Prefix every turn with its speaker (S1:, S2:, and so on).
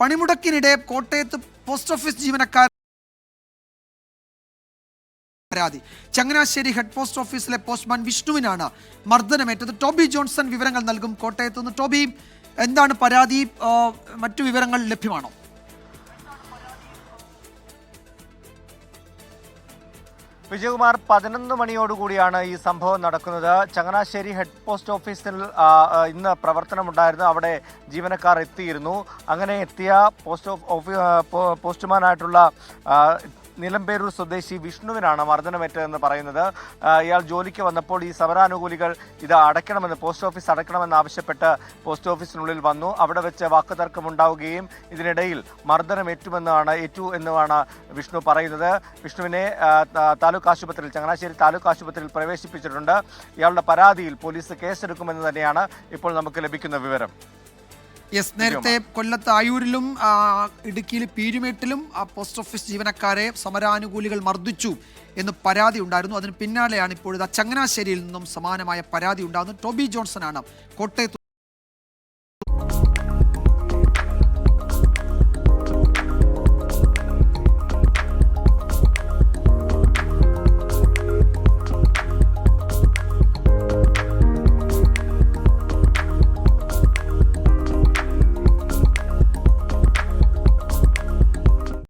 S1: പണിമുടക്കിനിടെ കോട്ടയത്ത് post office ജീവനക്കാർ പരാതി. ചങ്ങനാശ്ശേരി ഹെഡ് പോസ്റ്റ് ഓഫീസിലെ പോസ്റ്റ്മാൻ വിഷ്ണുവിനാണ് മർദ്ദനമേറ്റത്. ടോബി ജോൺസൺ വിവരങ്ങൾ നൽകും കോട്ടയത്ത് നിന്ന്. ടോബി, എന്താണ് പരാതി? മറ്റു വിവരങ്ങൾ ലഭ്യമാണോ?
S2: വിജയകുമാർ, 11 മണിയോടുകൂടിയാണ് ഈ സംഭവം നടക്കുന്നത്. ചങ്ങനാശ്ശേരി ഹെഡ് പോസ്റ്റ് ഓഫീസിൽ ഇന്ന് പ്രവർത്തനമുണ്ടായിരുന്നു. അവിടെ ജീവനക്കാർ എത്തിയിരുന്നു. അങ്ങനെ എത്തിയ പോസ്റ്റ്മാനായിട്ടുള്ള നിലമ്പേരൂർ സ്വദേശി വിഷ്ണുവിനാണ് മർദ്ദനമേറ്റതെന്ന് പറയുന്നത്. ഇയാൾ ജോലിക്ക് വന്നപ്പോൾ ഈ സമരാനുകൂലികൾ ഇത് അടയ്ക്കണമെന്ന്, പോസ്റ്റ് ഓഫീസ് അടയ്ക്കണമെന്ന് ആവശ്യപ്പെട്ട് പോസ്റ്റ് ഓഫീസിനുള്ളിൽ വന്നു. അവിടെ വെച്ച് വാക്കുതർക്കമുണ്ടാവുകയും ഇതിനിടയിൽ ഏറ്റു എന്നുമാണ് വിഷ്ണു പറയുന്നത്. വിഷ്ണുവിനെ താലൂക്ക് ആശുപത്രിയിൽ, ചങ്ങനാശ്ശേരി താലൂക്ക് ആശുപത്രിയിൽ പ്രവേശിപ്പിച്ചിട്ടുണ്ട്. ഇയാളുടെ പരാതിയിൽ പോലീസ് കേസെടുക്കുമെന്ന് തന്നെയാണ് ഇപ്പോൾ നമുക്ക് ലഭിക്കുന്ന വിവരം.
S1: യെസ്, നേരത്തെ കൊല്ലത്ത് ആയൂരിലും ഇടുക്കിയിൽ പീരുമേട്ടിലും പോസ്റ്റ് ഓഫീസ് ജീവനക്കാരെ സമരാനുകൂലികൾ മർദ്ദിച്ചു എന്ന് പരാതി ഉണ്ടായിരുന്നു. അതിന് പിന്നാലെയാണ് ഇപ്പോഴത്തെ ചങ്ങനാശ്ശേരിയിൽ നിന്നും സമാനമായ പരാതി ഉണ്ടാകുന്നത്. ടോബി ജോൺസൺ ആണ് കോട്ടയത്ത്